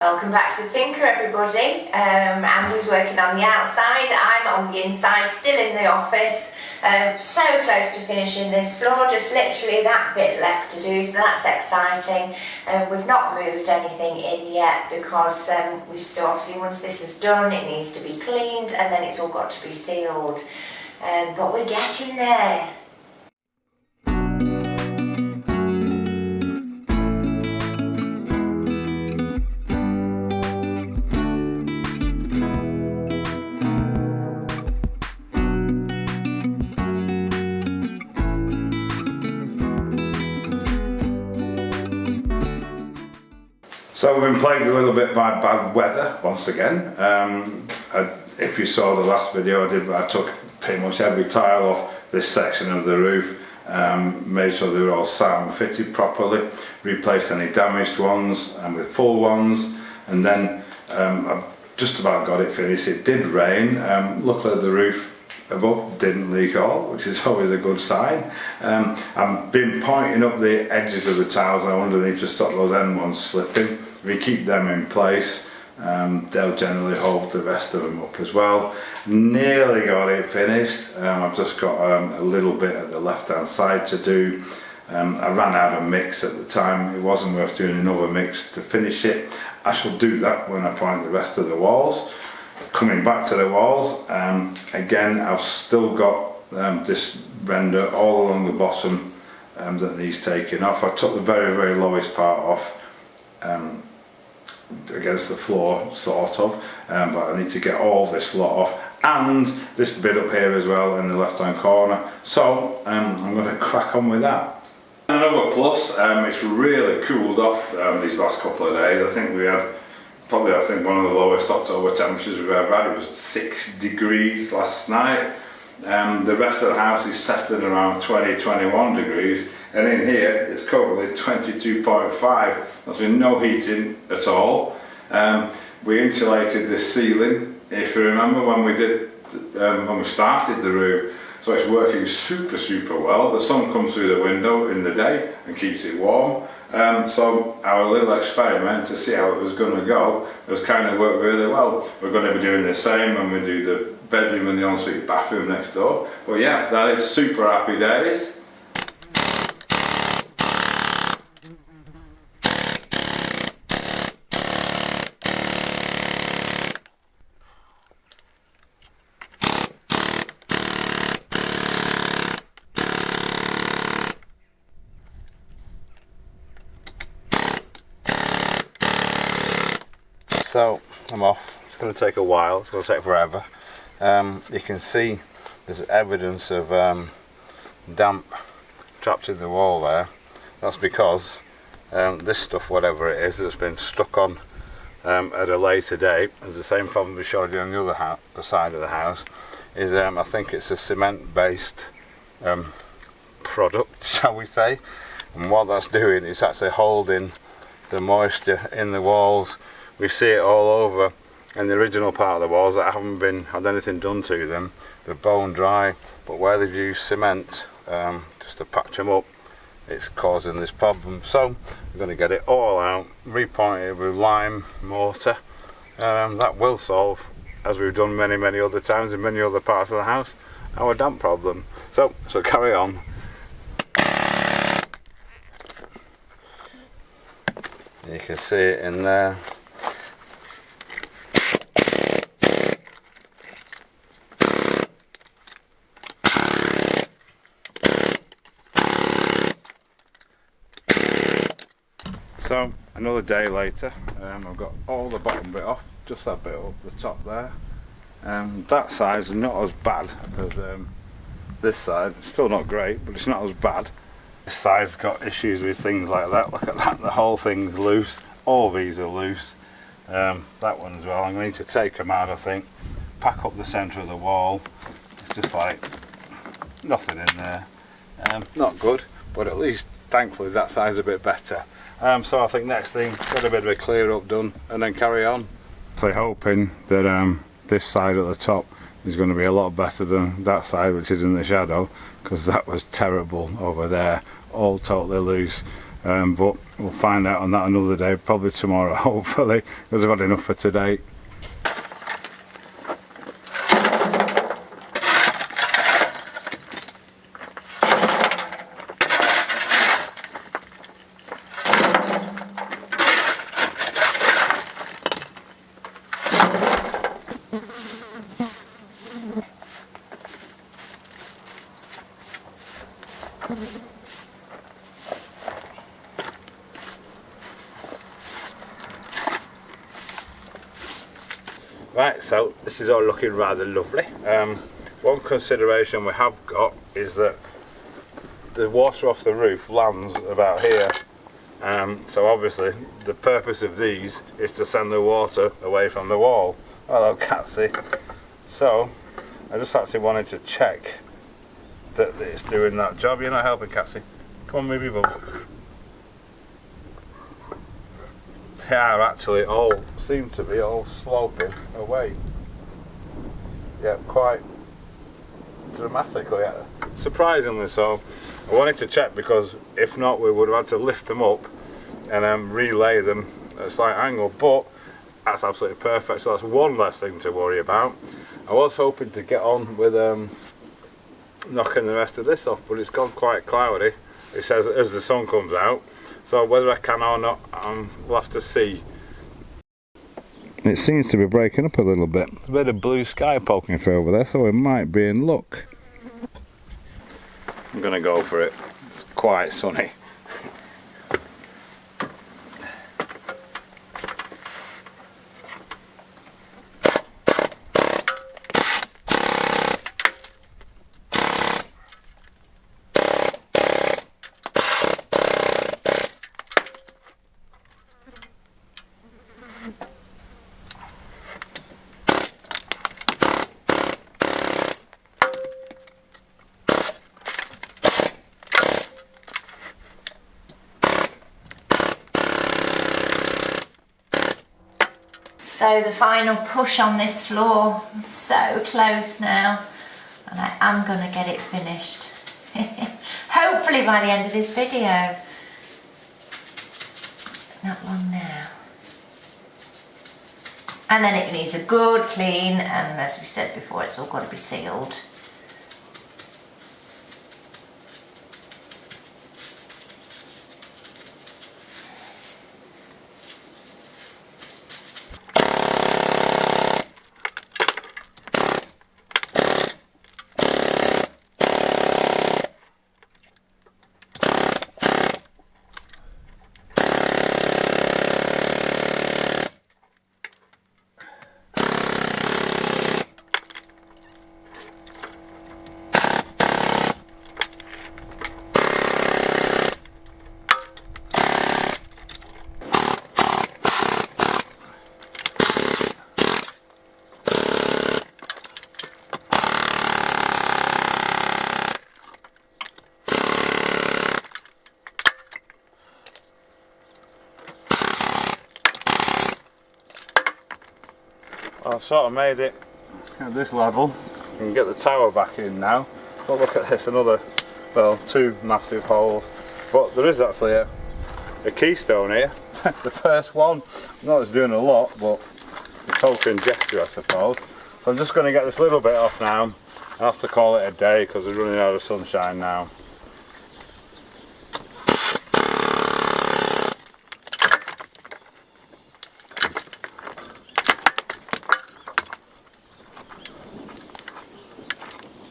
Welcome back to the Finca, everybody. Andy's working on the outside, I'm on the inside, still in the office. So close to finishing this floor, just literally that bit left to do, so that's exciting. We've not moved anything in yet because we've still, obviously once this is done it needs to be cleaned and then it's all got to be sealed. But we're getting there. So we've been plagued a little bit by bad weather once again. If you saw the last video I took pretty much every tile off this section of the roof, made sure they were all sound fitted properly, replaced any damaged ones and with full ones, and then I've just about got it finished. It did rain, luckily the roof above didn't leak all, which is always a good sign. I've been pointing up the edges of the tiles underneath to stop those end ones slipping. If we keep them in place, they'll generally hold the rest of them up as well. Nearly got it finished. I've just got a little bit at the left hand side to do. I ran out of mix at the time. It wasn't worth doing another mix to finish it. I shall do that when I point the rest of the walls. Coming back to the walls, again I've still got this render all along the bottom that needs taking off. I took the very lowest part off against the floor sort of, but I need to get all this lot off and this bit up here as well in the left hand corner, so I'm going to crack on with that. Another plus, it's really cooled off these last couple of days. I think we had probably, I think, one of the lowest October temperatures we've ever had. It was 6 degrees last night. The rest of the house is settling around 20-21 degrees, and in here it's currently 22.5. There's been no heating at all. We insulated this ceiling, if you remember, when we started the room, so it's working super well. The sun comes through the window in the day and keeps it warm. So our little experiment to see how it was going to go has kind of worked really well. We're going to be doing the same when we do the bedroom and the ensuite bathroom next door. But yeah, that is super happy days. So I'm off. It's going to take a while, it's going to take forever. You can see there's evidence of damp trapped in the wall there. That's because this stuff, whatever it is, that's been stuck on at a later date, is the same problem we showed you on the other side of the house, is I think it's a cement based product, shall we say, and what that's doing is actually holding the moisture in the walls. We see it all over in the original part of the walls that haven't had anything done to them. They're bone dry, but where they've used cement just to patch them up, it's causing this problem. So we're going to get it all out, repoint it with lime mortar. That will solve, as we've done many other times in many other parts of the house, our damp problem. So carry on. You can see it in there. So another day later, I've got all the bottom bit off, just that bit up the top there. That side's not as bad as this side. It's still not great, but it's not as bad. This side's got issues with things like that. Look at that, the whole thing's loose. All these are loose. That one as well. I'm going to need to take them out, I think. Pack up the centre of the wall. It's just like nothing in there. Not good, but at least thankfully that side's a bit better. So I think next thing, get a bit of a clear up done and then carry on. So hoping that this side at the top is going to be a lot better than that side, which is in the shadow, because that was terrible over there, all totally loose. But we'll find out on that another day, probably tomorrow hopefully, because I've got enough for today. Right, so this is all looking rather lovely. One consideration we have got is that the water off the roof lands about here. So obviously the purpose of these is to send the water away from the wall. Hello Catsy. So I just actually wanted to check that it's doing that job. You're not helping, Catsy. Come on, move your bum. They are actually all, seem to be all sloping away. Yeah, quite dramatically, surprisingly so. I wanted to check because if not we would have had to lift them up and relay them at a slight angle, but that's absolutely perfect, so that's one less thing to worry about. I was hoping to get on with knocking the rest of this off, but it's gone quite cloudy, it says, as the sun comes out. So whether I can or not, we'll have to see. It seems to be breaking up a little bit. There's a bit of blue sky poking through over there, so we might be in luck. I'm going to go for it. It's quite sunny. So the final push on this floor is so close now, and I am going to get it finished. Hopefully by the end of this video. Not long now. And then it needs a good clean, and as we said before, it's all got to be sealed. I've sort of made it at this level. You can get the tower back in now. But look at this, another, well, two massive holes. But there is actually a keystone here. The first one. Not it's doing a lot, but a token gesture, I suppose. So I'm just going to get this little bit off now. I'll have to call it a day because we're running out of sunshine now.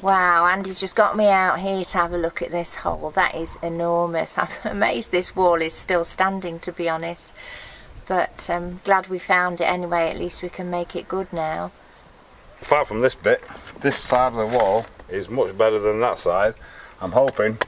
Wow, Andy's just got me out here to have a look at this hole. That is enormous. I'm amazed this wall is still standing, to be honest. But I'm glad we found it anyway. At least we can make it good now. Apart from this bit, this side of the wall is much better than that side. I'm hoping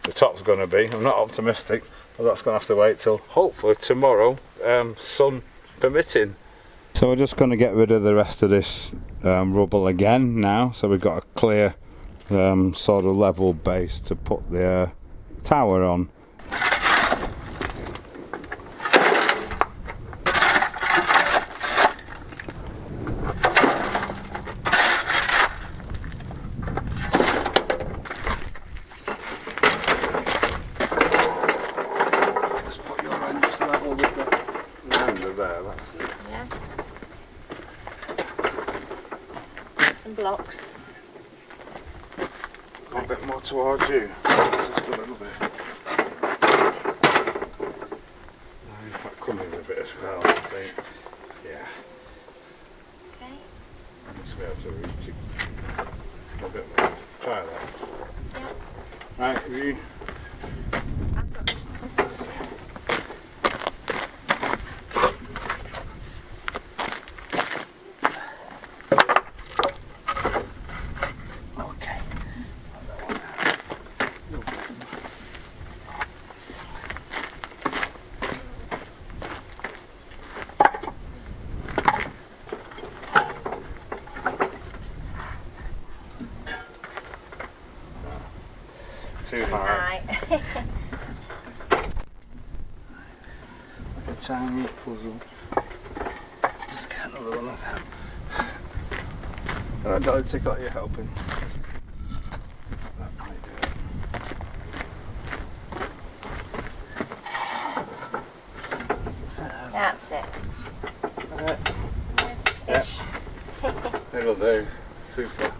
the top's going to be. I'm not optimistic, but that's going to have to wait till hopefully tomorrow, sun permitting. So we're just going to get rid of the rest of this rubble again now, so we've got a clear sort of level base to put the tower on. Let's put your end blocks. A bit more towards you. Just a little bit. In fact, come in a bit as well, I think. Yeah. Okay. Just be able to reach it a bit more. Try that. Yep. Right, have you? Too high. Like a Chinese puzzle. Just get another one of them. And I don't think you're helping. That might do it. That's it. Yeah. It'll do. Super.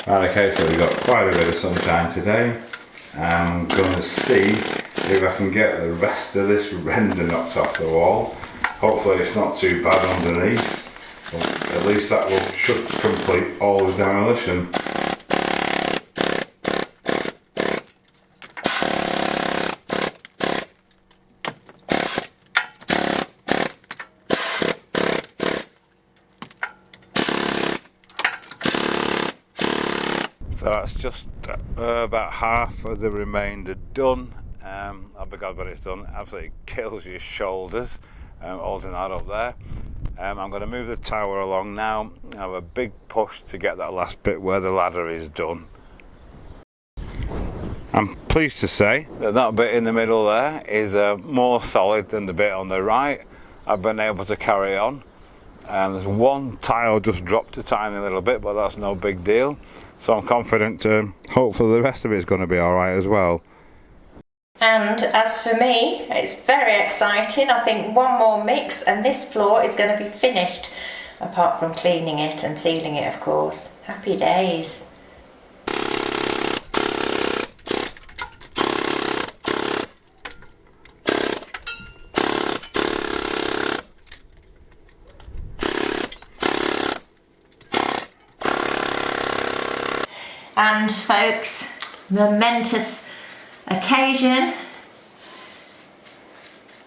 Okay, so we've got quite a bit of sunshine today. I'm going to see if I can get the rest of this render knocked off the wall. Hopefully it's not too bad underneath, but at least that should complete all the demolition. So that's just about half of the remainder done. I'll be glad when it's done. Absolutely kills your shoulders holding that up there. I'm going to move the tower along now. I have a big push to get that last bit where the ladder is done. I'm pleased to say that that bit in the middle there is more solid than the bit on the right. I've been able to carry on. There's one tile just dropped a tiny little bit, but that's no big deal. So I'm confident hopefully the rest of it is going to be alright as well. And as for me, it's very exciting. I think one more mix and this floor is going to be finished, apart from cleaning it and sealing it, of course. Happy days. And folks, momentous occasion.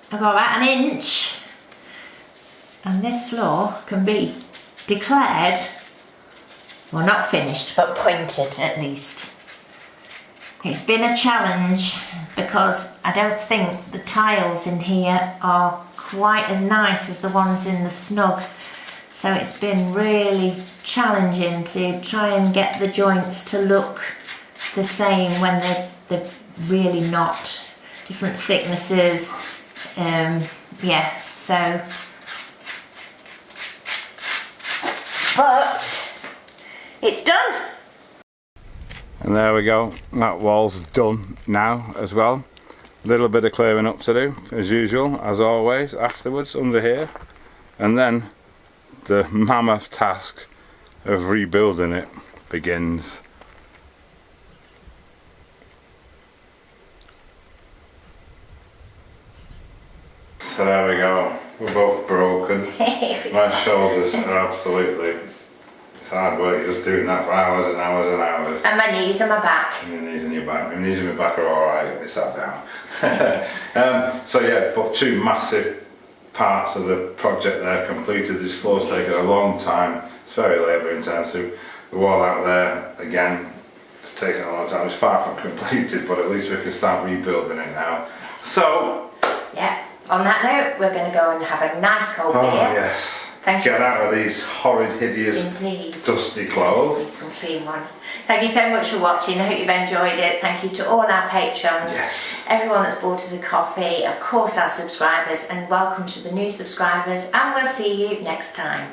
I've got about an inch and this floor can be declared, well, not finished, but pointed at least. It's been a challenge because I don't think the tiles in here are quite as nice as the ones in the snug. So it's been really challenging to try and get the joints to look the same when they're really not. Different thicknesses, yeah, so. But it's done. And there we go, that wall's done now as well. A little bit of clearing up to do, as usual, as always, afterwards under here. And then the mammoth task of rebuilding it begins. So there we go, we're both broken. My shoulders are absolutely, it's hard work, you're just doing that for hours and hours and hours. And my knees and my back. And your knees and your back. My knees and my back are alright, they sat down. So yeah, but two massive parts of the project there completed. This floor's taken a long time, it's very labour intensive. The wall out there, again, it's taken a long time. It's far from completed, but at least we can start rebuilding it now. So, yeah, on that note, we're going to go and have a nice cold beer. Yes. Thank you. Get out of these horrid, hideous, dusty clothes. Yes, some clean ones. Thank you so much for watching. I hope you've enjoyed it. Thank you to all our patrons, everyone that's bought us a coffee, of course our subscribers, and welcome to the new subscribers, and we'll see you next time.